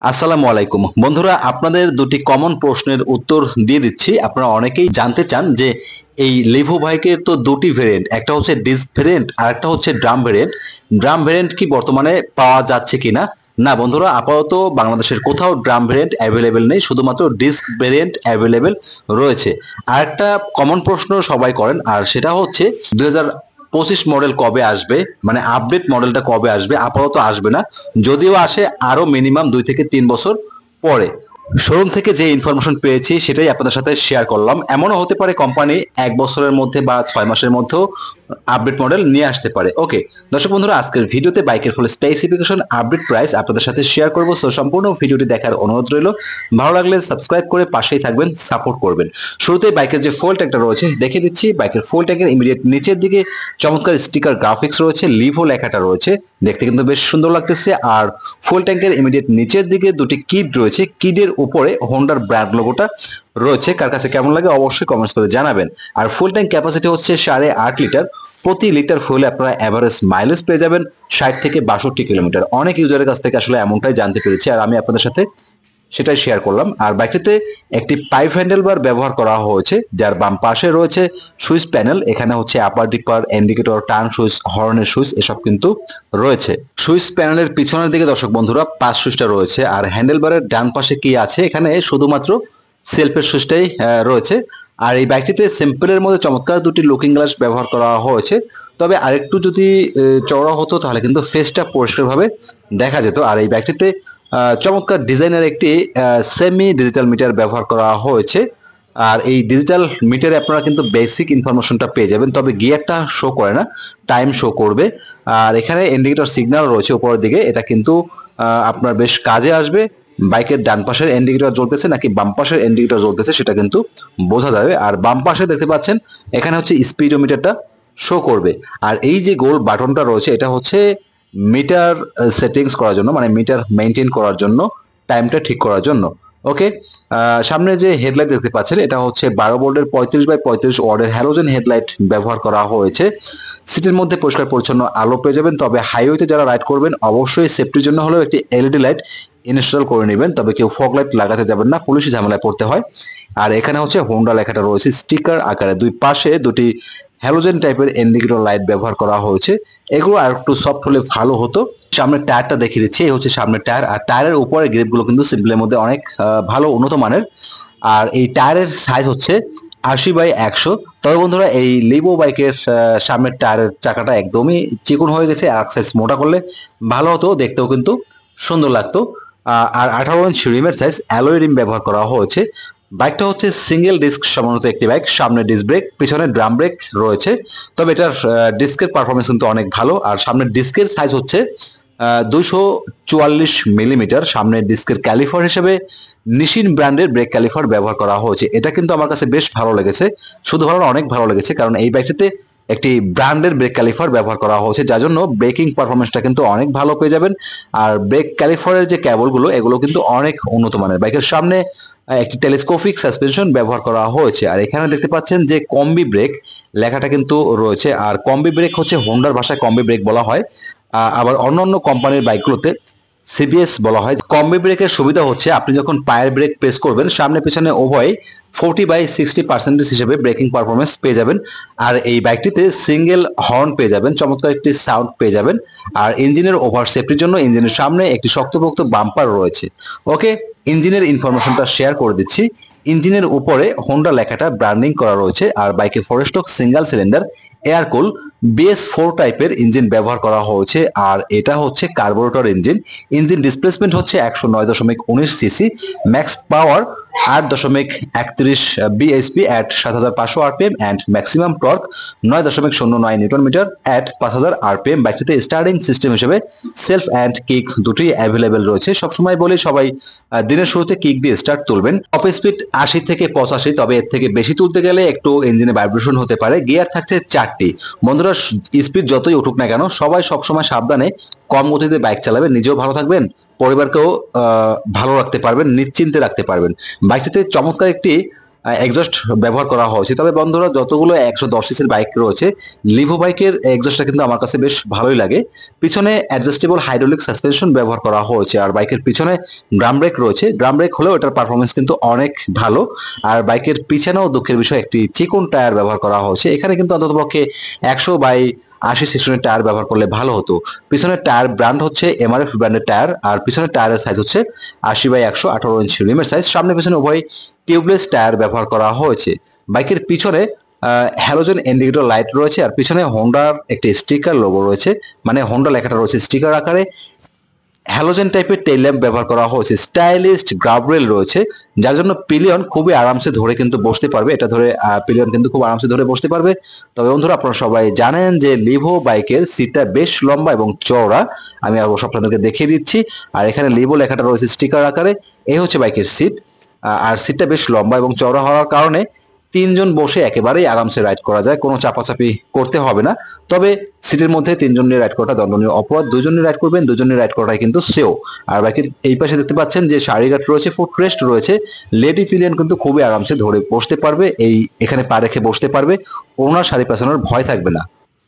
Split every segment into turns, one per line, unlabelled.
আসসালামু আলাইকুম বন্ধুরা, আপনাদের দুটি কমন প্রশ্নের উত্তর দিয়ে দিচ্ছি। আপনারা অনেকেই জানতে চান যে এই লিভো বাইকের তো দুটি ভেরিয়েন্ট, একটা হচ্ছে ডিস্ক ভেরিয়েন্ট আর একটা হচ্ছে ড্রাম ভেরিয়েন্ট। ড্রাম ভেরিয়েন্ট কি বর্তমানে পাওয়া যাচ্ছে কিনা? না বন্ধুরা, আপাতত বাংলাদেশের কোথাও ড্রাম ভেরিয়েন্ট অ্যাভেলেবেল নেই, শুধুমাত্র ডিস্ক ভেরিয়েন্ট অ্যাভেলেবেল রয়েছে। আর একটা কমন প্রশ্ন সবাই করেন, আর সেটা হচ্ছে 2025 মডেল কবে আসবে, মানে আপডেট মডেলটা কবে আসবে? আপাতত আসবে না, যদিও আসে আরো মিনিমাম 2 থেকে 3 বছর পরে। শোরুম থেকে যে ইনফরমেশন পেয়েছি সেটাই আপনাদের সাথে শেয়ার করলাম। এমনও হতে পারে কোম্পানি 1 বছরের মধ্যে বা 6 মাসের মধ্যেও আপডেট মডেল নিয়ে আসতে পারে। ওকে দর্শক বন্ধুরা, আজকের ভিডিওতে বাইকের ফুল স্পেসিফিকেশন, আপডেট প্রাইস আপনাদের সাথে শেয়ার করবো। সো সম্পূর্ণ ভিডিওটি দেখার অনুরোধ রইল। ভালো লাগলে সাবস্ক্রাইব করে পাশেই থাকবেন, সাপোর্ট করবেন। শুরুতে বাইকের যে ফুয়েল ট্যাঙ্কটা রয়েছে দেখে দিচ্ছি। বাইকের ফুয়েল ট্যাঙ্কের ইমিডিয়েট নিচের দিকে চমৎকার স্টিকার গ্রাফিক্স রয়েছে, লিভো লেখাটা রয়েছে, দেখতে কিন্তু বেশ সুন্দর লাগতেছে। আর ফুয়েল ট্যাঙ্কের ইমিডিয়েট নিচের দিকে দুটি কিড রয়েছে, কিডের উপরে হোন্ডার ব্র্যান্ড লোগোটা রয়েছে। কার কাছে কেমন লাগে অবশ্যই কমেন্টস করে জানাবেন। আর ফুল ট্যাঙ্ক ক্যাপাসিটি হচ্ছে 8.5 লিটার। প্রতি লিটার ফুয়েলে আপনারা এভারেজ মাইলেজ পেয়ে যাবেন 60 থেকে 62 কিলোমিটার। অনেক ইউজারের কাছ থেকে আসলে এমনটাই জানতে পেরেছি, আর আমি আপনাদের সাথে সেটাই শেয়ার করলাম। আর বাইকটিতে একটি পাইপ হ্যান্ডেল বার ব্যবহার করা হয়েছে, যার বাম পাশে রয়েছে সুইচ প্যানেল। এখানে হচ্ছে আপার ডিপার, ইন্ডিকেটর, টার্ন সুইচ, হর্নের সুইচ এসব কিন্তু রয়েছে। সুইচ প্যানেলের পিছনের দিকে দর্শক বন্ধুরা পাঁচ সুইচটা রয়েছে। আর হ্যান্ডেল বারের ডান পাশে কি আছে? এখানে শুধুমাত্র সেলফের সুইচটাই রয়েছে। আর এই বাইকটিতে সিম্পলের মধ্যে চমৎকার দুটি লুকিং গ্লাস ব্যবহার করা হয়েছে। তবে আরেকটু যদি চওড়া হতো তাহলে কিন্তু ফেসটা পরিষ্কারভাবে দেখা যেত। আর এই বাইকটিতে চমৎকার ডিজাইনের একটি সেমি ডিজিটাল মিটার ব্যবহার করা হয়েছে। আর এই ডিজিটাল মিটারে আপনারা কিন্তু বেসিক ইনফরমেশনটা পেয়ে যাবেন, তবে গিয়ারটা শো করে না, টাইম শো করবে। আর এখানে ইন্ডিকেটর সিগন্যাল রয়েছে উপরের দিকে, এটা কিন্তু আপনার বেশ কাজে আসবে। বাইকের ডান পাশের ইন্ডিকেটর জ্বলতেছে নাকি বাম পাশের ইন্ডিকেটর জ্বলতেছে সেটা কিন্তু বোঝা যাবে। আর বাম পাশে দেখতে পাচ্ছেন এখানে হচ্ছে স্পিডোমিটারটা শো করবে। আর এই যে গোল বাটনটা রয়েছে এটা হচ্ছে মিটার সেটিংস করার জন্য, মানে মিটার মেনটেন করার জন্য, টাইমটা ঠিক করার জন্য। ওকে, সামনে যে হেডলাইট দেখতে পাচ্ছেন এটা হচ্ছে 12 ভোল্টের 35/35 ওয়াটের হ্যালোজেন হেডলাইট ব্যবহার করা হয়েছে। সিটের মধ্যে পরিষ্কার পরিচ্ছন্ন আলো পেয়ে যাবেন। তবে হাইওয়েতে যারা রাইড করবেন অবশ্যই সেফটির জন্য হলেও একটি এলইডি লাইট ইনস্টল করে নেবেন, তবে কেউ ফগ লাইট লাগাতে যাবেন না, পুলিশি ঝামেলায় পড়তে হয়। আর এখানে হচ্ছে হোন্ডা লেখাটা রয়েছে স্টিকার আকারে। দুই পাশে দুটি হ্যালোজেন টাইপের ইন্ডিকেটর লাইট ব্যবহার করা হয়েছে। এগুলো আর একটু সফট হলে ভালো হতো। সামনের টায়ারটা দেখিয়ে দিচ্ছি, এই হচ্ছে সামনের টায়ার। আর টায়ারের উপরে গ্রিপগুলো কিন্তু সিম্পলের মধ্যে অনেক ভালো উন্নত মানের। আর এই টায়ারের সাইজ হচ্ছে 80/100। তবে বন্ধুরা এই লিভো বাইকের সামনের টায়ারের চাকাটা একদমই চিকন হয়ে গেছে, আর সাইজ মোটা করলে ভালো হতো, দেখতেও কিন্তু সুন্দর লাগতো। আর 18 ইঞ্চ রিমের সাইজ অ্যালয় রিম ব্যবহার করা হয়েছে। বাইকটা হচ্ছে সিঙ্গেল ডিস্ক সমন্বিত একটি বাইক, সামনে ডিস্ক ব্রেক, পিছনে ড্রাম ব্রেক রয়েছে। তবে এটার ডিস্কের পারফরমেন্স কিন্তু অনেক ভালো। আর সামনের ডিস্কের সাইজ হচ্ছে 244 মিলিমিটার। সামনের ডিস্কের ক্যালিফার হিসেবে নিশিন ব্র্যান্ডের ব্রেক ক্যালিফার ব্যবহার করা হয়েছে। এটা কিন্তু আমার কাছে বেশ ভালো লেগেছে, শুধু ভালো না অনেক ভালো লেগেছে, কারণ এই বাইকটিতে একটি ব্র্যান্ডের ব্রেক ক্যালিফার ব্যবহার করা হয়েছে, যার জন্য ব্রেকিং পারফরমেন্সটা কিন্তু অনেক ভালো পেয়ে যাবেন। আর ব্রেক ক্যালিফারের যে কেবলগুলো এগুলো কিন্তু অনেক উন্নত মানের। বাইকের সামনে একটি টেলিস্কোপিক সাসপেনশন ব্যবহার করা হয়েছে। আর এখানে দেখতে পাচ্ছেন যে কম্বি ব্রেক লেখাটা কিন্তু রয়েছে। আর কম্বি ব্রেক হচ্ছে হোন্ডার ভাষায় কম্বি ব্রেক বলা হয়, আবার অন্যান্য কোম্পানির বাইকগুলোতে সিবিএস বলা হয়। কম্বি ব্রেকের সুবিধা হচ্ছে আপনি যখন পায়ের ব্রেক প্রেস করবেন সামনে পিছনে উভয় 40/60% হিসেবে ব্রেকিং পারফরমেন্স পেয়ে যাবেন। আর এই বাইকটিতে সিঙ্গেল হর্ন পেয়ে যাবেন, চমৎকার একটি সাউন্ড পেয়ে যাবেন। আর ইঞ্জিনের ওভার সেফটির জন্য ইঞ্জিনের সামনে একটি শক্তপোক্ত বাম্পার রয়েছে। ওকে, ইঞ্জিনের ইনফরমেশনটা শেয়ার করে দিচ্ছি। ইঞ্জিনের উপরে হোন্ডা লেখাটা ব্র্যান্ডিং করা রয়েছে। আর বাইকে ফরেস্টক সিঙ্গেল সিলিন্ডার এয়ারকুল BS4 টাইপের ইঞ্জিন ব্যবহার করা হয়েছে। আর এটা হচ্ছে কার্বোরেটর ইঞ্জিন। ইঞ্জিন ডিসপ্লেসমেন্ট হচ্ছে 109.19 cc, max power 8.31 bhp at 7500 rpm and maximum torque 9.09 newton metre at 5000 rpm। বাইকটিতে স্টার্টিং সিস্টেম হিসেবে সেলফ অ্যান্ড কিক দুটি অ্যাভেলেবেল রয়েছে। সবসময় বলি সবাই দিনের শুরুতে কিক দিয়ে স্টার্ট তুলবেন। টপ স্পিড 80 থেকে 85, তবে এর থেকে বেশি তুলতে গেলে একটু ইঞ্জিনে ভাইব্রেশন হতে পারে। গিয়ার থাকছে 4টি। বন্ধুরা স্পিড যতই উঠুক না কেন সবাই সবসময় সাবধানে কম গতিতে বাইক চালাবেন, নিজেও ভালো থাকবেন, পরিবারকেও ভালো রাখতে পারবেন, নিশ্চিন্তে রাখতে পারবেন। বাইকটিতে চমৎকার একটি এক্সস্ট ব্যবহার করা হয়েছে। তবে বন্ধুরা যতগুলো 110 সিসির বাইক রয়েছে, লিভো বাইকের এক্সস্টটা কিন্তু আমার কাছে বেশ ভালোই লাগে। পিছনে অ্যাডজাস্টেবল হাইড্রোলিক সাসপেনশন ব্যবহার করা হয়েছে, আর বাইকের পিছনে ড্রাম ব্রেক রয়েছে। ড্রাম ব্রেক হলেও এটার পারফরমেন্স কিন্তু অনেক ভালো। আর বাইকের পিছনেও দুঃখের বিষয় একটি চিকন টায়ার ব্যবহার করা হয়েছে। এখানে কিন্তু অন্ততপক্ষে 100/80 সেকশনের টায়ার ব্যবহার করলে ভালো হতো। পিছনের টায়ার ব্র্যান্ড হচ্ছে এমআরএফ ব্র্যান্ডের টায়ার, আর পিছনের টায়ারের সাইজ হচ্ছে 80/100 18 ইঞ্চি রিমের সাইজ। সামনে পিছনে উভয় টিউবলেস টায়ার ব্যবহার করা হয়েছে। বাইকের পিছনে হ্যালোজেন ইন্ডিকেটর লাইট রয়েছে, আর পিছনে হোন্ডার একটি স্টিকার লোগো রয়েছে, মানে হোন্ডা লেখাটা রয়েছে স্টিকার আকারে। হ্যালোজেন টাইপের টেইল ল্যাম্প ব্যবহার করা হয়েছে। স্টাইলিস্ট গ্রাবরেল রয়েছে, যার জন্য পিলিয়ন খুবই আরামসে ধরে কিন্তু বসতে পারবে। এটা ধরে পিলিয়ন কিন্তু খুব আরামসে ধরে বসতে পারবে। তবে বন্ধুরা আপনারা সবাই জানেন যে লিভো বাইকের সিটটা বেশ লম্বা এবং চওড়া। আমি অবশ্য আপনাদেরকে দেখিয়ে দিচ্ছি। আর এখানে লিভো লেখাটা রয়েছে স্টিকার আকারে। এই হচ্ছে বাইকের সিট। আর সিটটা বেশ লম্বা এবং চওড়া হওয়ার কারণে 3 জন বসে একেবারেই আরামসে রাইড করা যায়, কোনো চাপাচাপি করতে হবে না। তবে সিটের মধ্যে 3 জন নিয়ে রাইড করাটা দণ্ডনীয় অপরাধ। 2 জন নিয়ে রাইড করবেন, 2 জন নিয়ে রাইড করাটাই কিন্তু সেও। আর বাইকের এই পাশে দেখতে পাচ্ছেন যে সারিঘাট রয়েছে, ফুটরেস্ট রয়েছে। লেডি পিলিয়ন কিন্তু খুবই আরামসে ধরে বসতে পারবে, এখানে পা রেখে বসতে পারবে, ওনার শাড়ি পেছানোর ভয় থাকবে না।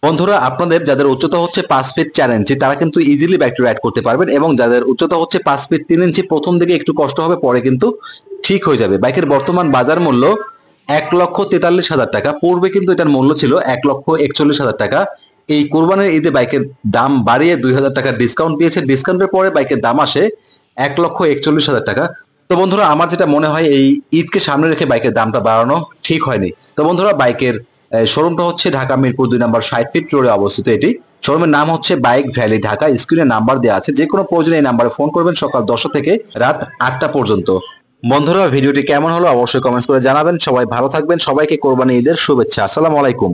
বন্ধুরা আপনাদের যাদের উচ্চতা হচ্ছে 5 ফিট 4 ইঞ্চি তারা কিন্তু ইজিলি বাইকটি রাইড করতে পারবেন, এবং যাদের উচ্চতা হচ্ছে 5 ফিট 3 ইঞ্চি প্রথম দিকে একটু কষ্ট হবে, পরে কিন্তু ঠিক হয়ে যাবে। বাইকের বর্তমান বাজার মূল্য 1,43,000 টাকা। পূর্বে কিন্তু এটার মূল্য ছিল 1,41,000 টাকা। এই কোরবানির ঈদে বাইকের দাম বাড়িয়ে 2,000 টাকা ডিসকাউন্ট দিয়েছে। ডিসকাউন্টের পরে বাইকের দাম আসে 1,41,000 টাকা। তো বন্ধুরা আমার যেটা মনে হয় এই ঈদকে সামনে রেখে বাইকের দামটা বাড়ানো ঠিক হয়নি। তো বন্ধুরা বাইকের শোরুমটা হচ্ছে ঢাকা মিরপুর 2 নম্বর 60 ফিট রোডে অবস্থিত। এটি শোরুমের নাম হচ্ছে বাইক ভ্যালি ঢাকা। স্ক্রিনে নাম্বার দেওয়া আছে, যে কোনো প্রয়োজনে এই নাম্বারে ফোন করবেন সকাল 10টা থেকে রাত 8টা পর্যন্ত। বন্ধুরা ভিডিওটি কেমন হলো অবশ্যই কমেন্টস করে জানাবেন। সবাই ভালো থাকবেন, সবাইকে কোরবানি ঈদের শুভেচ্ছা। আসসালামু আলাইকুম।